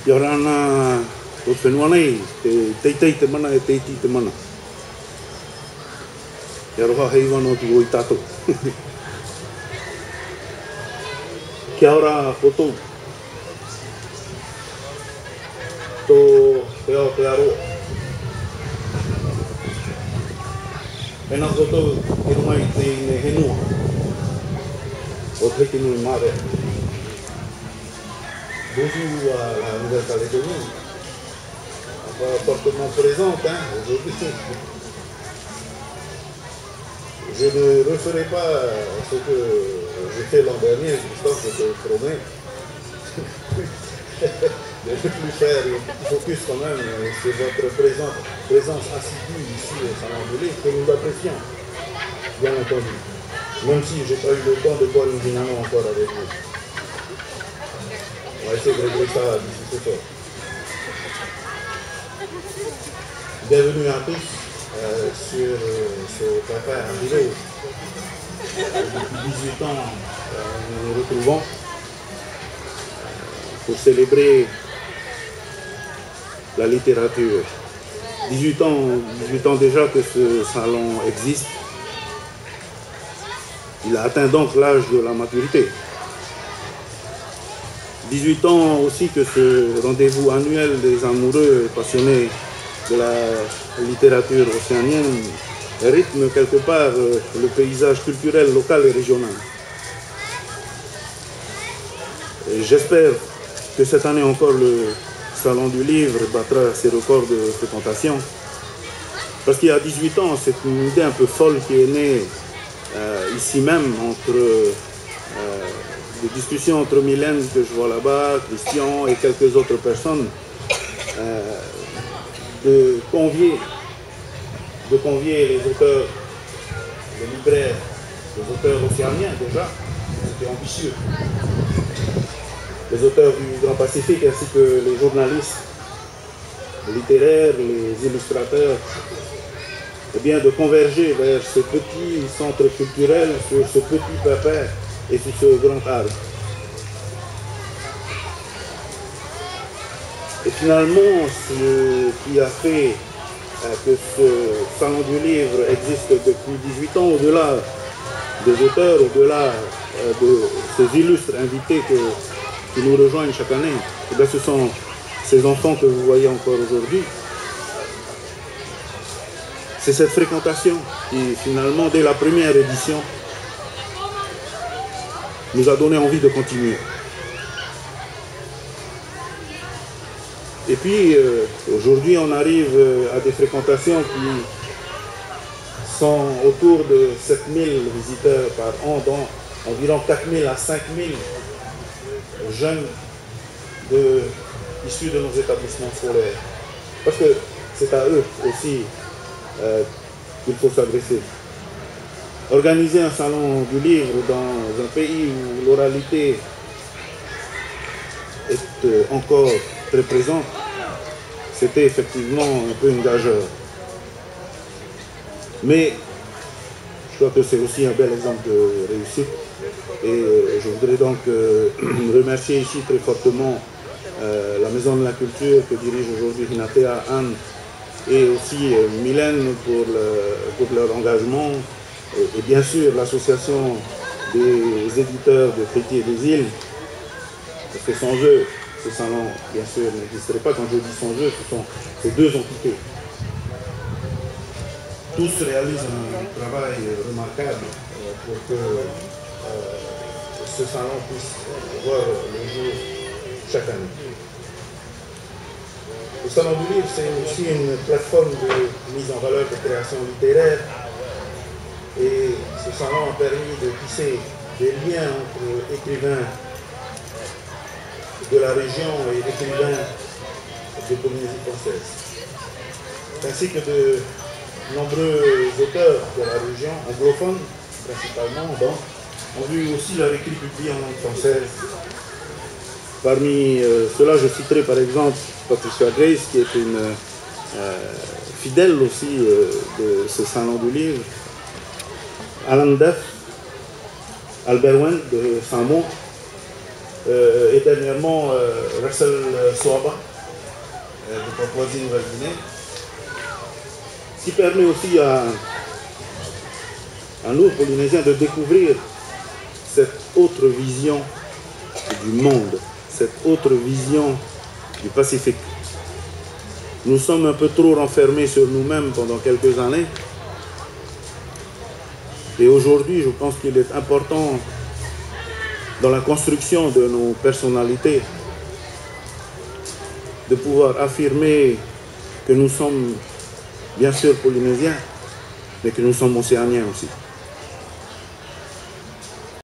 Yorana o whenua te teitei te mana e teiti te mana. Kia roha hei wano tu o i tātou. Kia ora kotou. Tō te ao te aroa. Pena kotou e runga i te henua. O te tinu i mare. Bonjour à la Nouvelle-Calédonie. On va fortement présente aujourd'hui. Je ne referai pas ce que j'ai fait l'an dernier, Christophe, je te promets. De ne plus faire un focus quand même sur votre présence assidue ici au Salon du Livre, que nous apprécions, bien entendu. Même si je n'ai pas eu le temps de boire une dynamo encore avec vous. On va essayer de régler ça d'ici ce soir. Bienvenue à tous sur ce café arrivé. Depuis 18 ans, nous nous retrouvons pour célébrer la littérature. 18 ans déjà que ce salon existe. Il a atteint donc l'âge de la maturité. 18 ans aussi que ce rendez-vous annuel des amoureux passionnés de la littérature océanienne rythme quelque part le paysage culturel local et régional. J'espère que cette année encore le Salon du Livre battra ses records de fréquentation. Parce qu'il y a 18 ans, c'est une idée un peu folle qui est née ici même entre des discussions entre Mylène que je vois là-bas, Christian et quelques autres personnes, de convier les auteurs, les libraires, les auteurs océaniens déjà, c'était ambitieux, les auteurs du Grand Pacifique ainsi que les journalistes, les littéraires, les illustrateurs, et bien de converger vers ce petit centre culturel, sur ce petit pépère et sur ce grand arbre. Et finalement, ce qui a fait que ce Salon du Livre existe depuis 18 ans, au-delà des auteurs, au-delà de ces illustres invités qui nous rejoignent chaque année, et bien ce sont ces enfants que vous voyez encore aujourd'hui. C'est cette fréquentation qui, finalement, dès la première édition, nous a donné envie de continuer. Et puis, aujourd'hui, on arrive à des fréquentations qui sont autour de 7000 visiteurs par an, dont environ 4000 à 5000 jeunes issus de nos établissements scolaires. Parce que c'est à eux aussi qu'il faut s'adresser. Organiser un salon du livre dans un pays où l'oralité est encore très présente, c'était effectivement un peu une gageure. Mais je crois que c'est aussi un bel exemple de réussite. Et je voudrais donc remercier ici très fortement la Maison de la Culture que dirige aujourd'hui Hinatea, Anne, et aussi Mylène pour leur engagement, et bien sûr l'association des éditeurs de Créti et des Îles, parce que sans eux, ce salon, bien sûr, n'existerait pas. Quand je dis sans eux, ce sont ces deux entités. Tous réalisent un travail remarquable pour que ce salon puisse voir le jour chaque année. Le Salon du Livre, c'est aussi une plateforme de mise en valeur de création littéraire. Et ce salon a permis de tisser des liens entre écrivains de la région et écrivains de Polynésie française, ainsi que de nombreux auteurs de la région, anglophones principalement, ont vu aussi leur écrit publié en langue française. Parmi ceux-là, je citerai par exemple Patricia Grace, qui est une fidèle aussi de ce salon du livre, Alan Duff, Albert Wen de Saint-Mont, et dernièrement Russell Swaba de Papouasie-Nouvelle-Guinée, ce qui permet aussi à nous, Polynésiens, de découvrir cette autre vision du monde, cette autre vision du Pacifique. Nous sommes un peu trop renfermés sur nous-mêmes pendant quelques années. Et aujourd'hui, je pense qu'il est important, dans la construction de nos personnalités, de pouvoir affirmer que nous sommes bien sûr polynésiens, mais que nous sommes océaniens aussi.